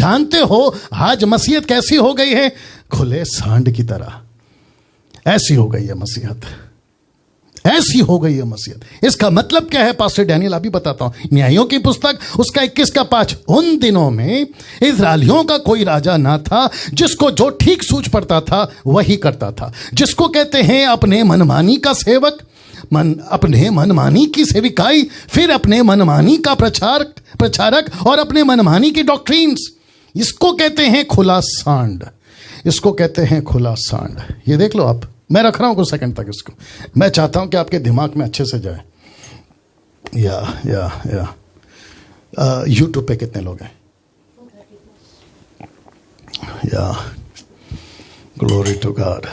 जानते हो आज मसीहत कैसी हो गई है? खुले सांड की तरह ऐसी हो गई है मसीहत, ऐसी हो गई है मसीहत। इसका मतलब क्या है पास्टर डैनियल? अभी बताता हूं। न्यायों की पुस्तक उसका 21 का 5, उन दिनों में इस्राएलियों का कोई राजा ना था जिसको जो ठीक सूझ पड़ता था वही करता था, जिसको कहते हैं अपने मनमानी का सेवक, अपने मनमानी की सेविकाई, फिर अपने मनमानी का प्रचारक और अपने मनमानी की डॉक्ट्रिन्स। इसको कहते हैं खुला सांड, इसको कहते हैं खुला सांड। ये देख लो आप, मैं रख रहा हूं कुछ सेकंड तक इसको, मैं चाहता हूं कि आपके दिमाग में अच्छे से जाए। या यूट्यूब पे कितने लोग हैं? या ग्लोरी टू गॉड।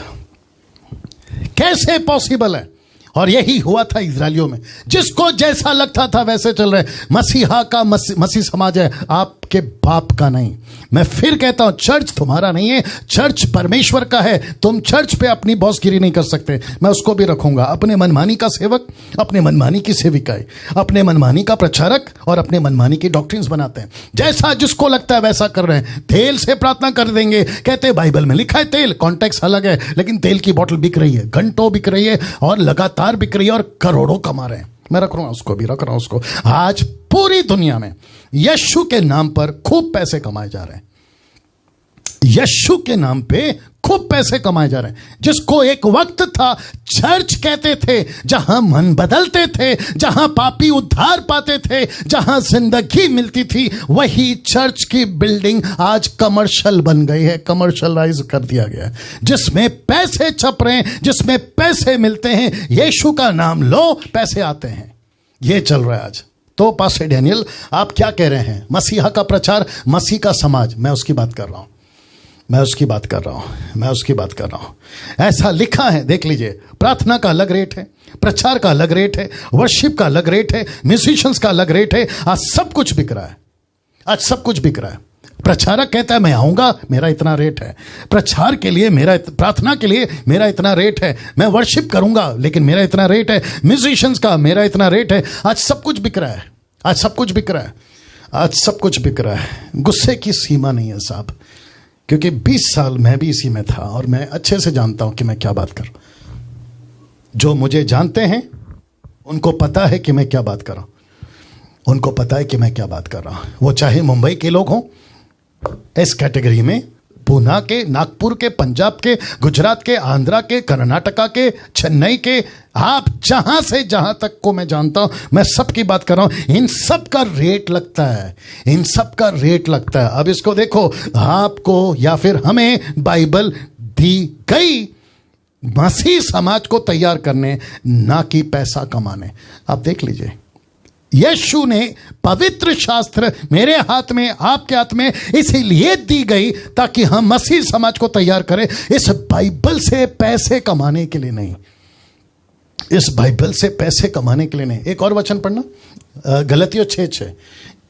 कैसे पॉसिबल है? और यही हुआ था इजरायलियों में, जिसको जैसा लगता था वैसे चल रहे। मसीहा का मसीह समाज है, आपके बाप का नहीं। मैं फिर कहता हूं, चर्च तुम्हारा नहीं है, चर्च परमेश्वर का है। तुम चर्च पे अपनी बॉसगिरी नहीं कर सकते। मैं उसको भी रखूंगा, अपने मनमानी का सेवक, अपने मनमानी की सेविकाएं, अपने मनमानी का प्रचारक और अपने मनमानी की डॉक्ट्रिन्स बनाते हैं। जैसा जिसको लगता है वैसा कर रहे हैं। तेल से प्रार्थना कर देंगे, कहते हैं बाइबल में लिखा है तेल, कॉन्टेक्स्ट अलग है, लेकिन तेल की बोतल बिक रही है, घंटों बिक रही है और लगातार बिक रही है और करोड़ों कमा रहे हैं। मैं रख रहा हूं उसको भी, रख रहा हूं उसको। आज पूरी दुनिया में यीशु के नाम पर खूब पैसे कमाए जा रहे हैं, यीशु के नाम पे खूब पैसे कमाए जा रहे हैं। जिसको एक वक्त था चर्च कहते थे, जहां मन बदलते थे, जहां पापी उद्धार पाते थे, जहां जिंदगी मिलती थी, वही चर्च की बिल्डिंग आज कमर्शियल बन गई है, कमर्शियलाइज कर दिया गया है, जिसमें पैसे छप रहे हैं, जिसमें पैसे मिलते हैं। यीशु का नाम लो, पैसे आते हैं। ये चल रहा है आज। तो पास्टर डैनियल आप क्या कह रहे हैं? मसीहा का प्रचार, मसीह का समाज, मैं उसकी बात कर रहा हूं, मैं उसकी बात कर रहा हूं। ऐसा लिखा है, देख लीजिए। प्रार्थना का अलग रेट है, प्रचार का अलग रेट है, वर्शिप का अलग रेट है, म्यूजिशियंस का अलग रेट है। आज सब कुछ बिक रहा है, आज सब कुछ बिक रहा है। प्रचारक कहता है मैं आऊंगा, मेरा इतना रेट है। प्रचार के लिए मेरा, प्रार्थना के लिए मेरा इतना रेट है। मैं वर्शिप करूंगा लेकिन मेरा इतना रेट है। म्यूजिशियंस का मेरा इतना रेट है। आज सब कुछ बिक रहा है, आज सब कुछ बिक रहा है, आज सब कुछ बिक रहा है। गुस्से की सीमा नहीं है साहब, क्योंकि 20 साल मैं भी इसी में था और मैं अच्छे से जानता हूं कि मैं क्या बात कर रहा हूं। जो मुझे जानते हैं उनको पता है कि मैं क्या बात कर रहा हूं, उनको पता है कि मैं क्या बात कर रहा हूं। वो चाहे मुंबई के लोग हों, इस कैटेगरी में पूना के, नागपुर के, पंजाब के, गुजरात के, आंध्रा के, कर्नाटका के, चेन्नई के, आप जहां से जहां तक को मैं जानता हूं, मैं सबकी बात कर रहा हूं। इन सब का रेट लगता है, इन सब का रेट लगता है। अब इसको देखो, आपको या फिर हमें बाइबल दी गई मसीह समाज को तैयार करने, ना कि पैसा कमाने। आप देख लीजिए, यीशु ने पवित्र शास्त्र मेरे हाथ में, आपके हाथ में इसीलिए दी गई ताकि हम मसीह समाज को तैयार करें। इस बाइबल से पैसे कमाने के लिए नहीं, इस बाइबल से पैसे कमाने के लिए नहीं। एक और वचन पढ़ना, गलतियों 6:6।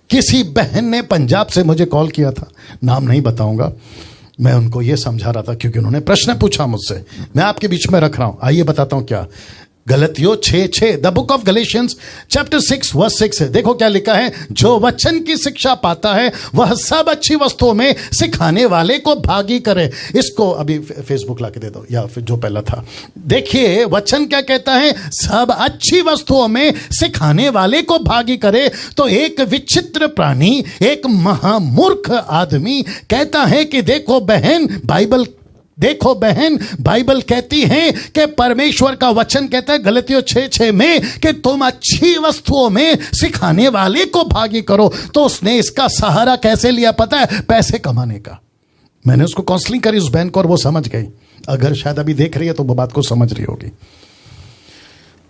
किसी बहन ने पंजाब से मुझे कॉल किया था, नाम नहीं बताऊंगा। मैं उनको यह समझा रहा था क्योंकि उन्होंने प्रश्न पूछा मुझसे, मैं आपके बीच में रख रहा हूं। आइए बताता हूं क्या। गलतियों 6:6, the book of Galatians chapter 6 verse 6 है। देखो क्या लिखा है, जो वचन की शिक्षा पाता है वह सब अच्छी वस्तुओं में सिखाने वाले को भागी करे। इसको अभी फेसबुक लाके दे दो, या फिर जो पहला था। देखिए वचन क्या कहता है, सब अच्छी वस्तुओं में सिखाने वाले को भागी करे। तो एक विचित्र प्राणी, एक महामूर्ख आदमी कहता है कि देखो बहन, बाइबल कहती है कि परमेश्वर का वचन कहता है गलतियों 6:6 में कि तुम अच्छी वस्तुओं में सिखाने वाले को भागी करो। तो उसने इसका सहारा कैसे लिया पता है? पैसे कमाने का। मैंने उसको काउंसलिंग करी उस बहन को, और वो समझ गई। अगर शायद अभी देख रही है तो वो बात को समझ रही होगी,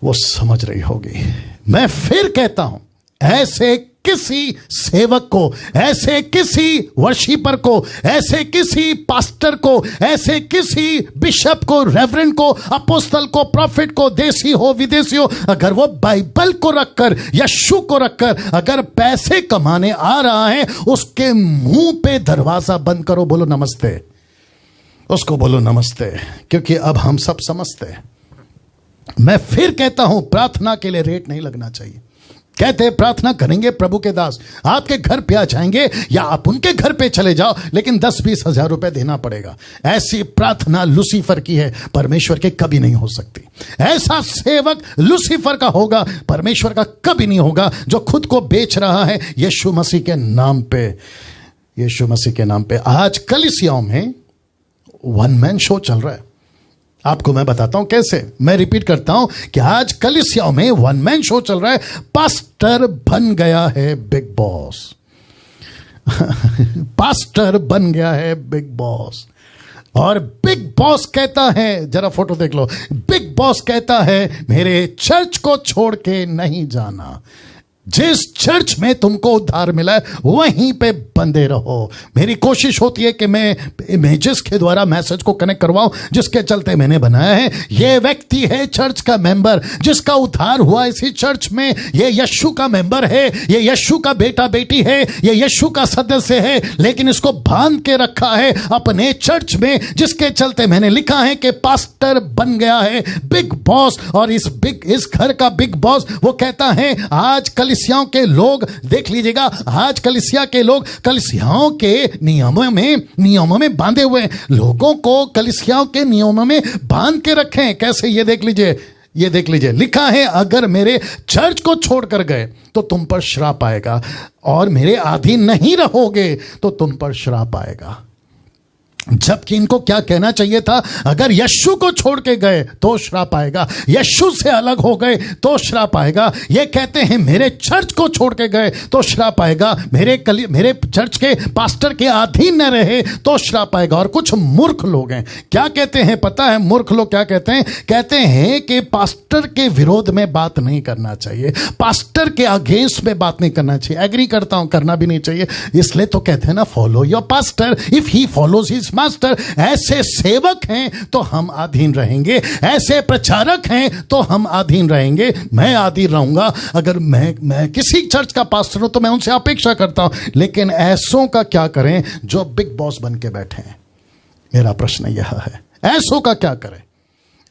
वो समझ रही होगी। मैं फिर कहता हूं, ऐसे किसी सेवक को, ऐसे किसी वर्शिपर को, ऐसे किसी पास्टर को, ऐसे किसी बिशप को, रेवरेंड को, अपोस्तल को, प्रॉफिट को, देसी हो विदेशी हो, अगर वो बाइबल को रखकर, यीशु को रखकर अगर पैसे कमाने आ रहा है, उसके मुंह पे दरवाजा बंद करो, बोलो नमस्ते, उसको बोलो नमस्ते, क्योंकि अब हम सब समझते हैं। मैं फिर कहता हूं, प्रार्थना के लिए रेट नहीं लगना चाहिए। कहते प्रार्थना करेंगे प्रभु के दास, आपके घर पे आ जाएंगे या आप उनके घर पे चले जाओ, लेकिन 10-20 हजार रुपए देना पड़ेगा। ऐसी प्रार्थना लूसीफर की है, परमेश्वर के कभी नहीं हो सकती। ऐसा सेवक लूसीफर का होगा, परमेश्वर का कभी नहीं होगा, जो खुद को बेच रहा है यीशु मसीह के नाम पे। यीशु मसीह के नाम पे आज कलीसियाओं में वन मैन शो चल रहा है। आपको मैं बताता हूं कैसे। मैं रिपीट करता हूं कि आज कलीसियाओं में वन मैन शो चल रहा है। पास्टर बन गया है बिग बॉस। पास्टर बन गया है बिग बॉस, और बिग बॉस कहता है, जरा फोटो देख लो, बिग बॉस कहता है मेरे चर्च को छोड़ के नहीं जाना। जिस चर्च में तुमको उद्धार मिला है वहीं पे बंधे रहो। मेरी कोशिश होती है कि मैं जिसके द्वारा मैसेज को कनेक्ट करवाऊं, जिसके चलते मैंने बनाया है, ये व्यक्ति है चर्च का मेंबर, जिसका उद्धार हुआ इसी चर्च में। ये यीशु का मेंबर है, ये यीशु का बेटा बेटी है, ये यीशु का सदस्य है, लेकिन इसको बांध के रखा है अपने चर्च में, जिसके चलते मैंने लिखा है कि पास्टर बन गया है बिग बॉस। और इस घर का बिग बॉस वो कहता है आज कलीसियाओं के लोग, देख लीजिएगा, आज कलीसिया के लोग कलीसियाओं के नियमों में बांधे हुए लोगों को कलीसियाओं के नियमों में बांध के रखें। कैसे, ये देख लीजिए, लिखा है अगर मेरे चर्च को छोड़कर गए तो तुम पर श्राप आएगा, और मेरे अधीन नहीं रहोगे तो तुम पर श्राप आएगा। जबकि इनको क्या कहना चाहिए था, अगर यीशु को छोड़ के गए तो श्राप आएगा, यीशु से अलग हो गए तो श्राप आएगा। ये कहते हैं मेरे चर्च को छोड़ के गए तो श्राप आएगा, मेरे चर्च के पास्टर के अधीन न रहे तो श्राप आएगा। और कुछ मूर्ख लोग हैं, क्या कहते हैं पता है? मूर्ख लोग क्या कहते हैं कि पास्टर के विरोध में बात नहीं करना चाहिए, पास्टर के अगेंस्ट में बात नहीं करना चाहिए। एग्री करता हूं, करना भी नहीं चाहिए, इसलिए तो कहते हैं ना, follow your pastor if he follows his master. ऐसे सेवक हैं तो हम अधीन रहेंगे, ऐसे प्रचारक हैं तो हम अधीन रहेंगे। मैं अधीन रहूंगा। अगर मैं किसी चर्च का पास्टर हूं तो मैं उनसे अपेक्षा करता हूं, लेकिन ऐसों का क्या करें जो बिग बॉस बन के बैठे हैं? मेरा प्रश्न यह है, ऐसों का क्या करें?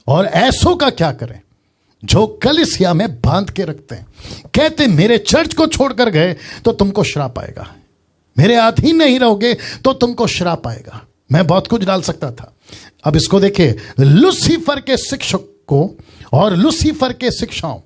और ऐसों का क्या करें जो कलीसिया में बांध के रखते हैं? कहते मेरे चर्च को छोड़कर गए तो तुमको श्राप आएगा, मेरे अधीन नहीं रहोगे तो तुमको श्राप आएगा। मैं बहुत कुछ डाल सकता था। अब इसको देखिए, लूसीफर के शिक्षक को और लूसीफर के शिक्षाओं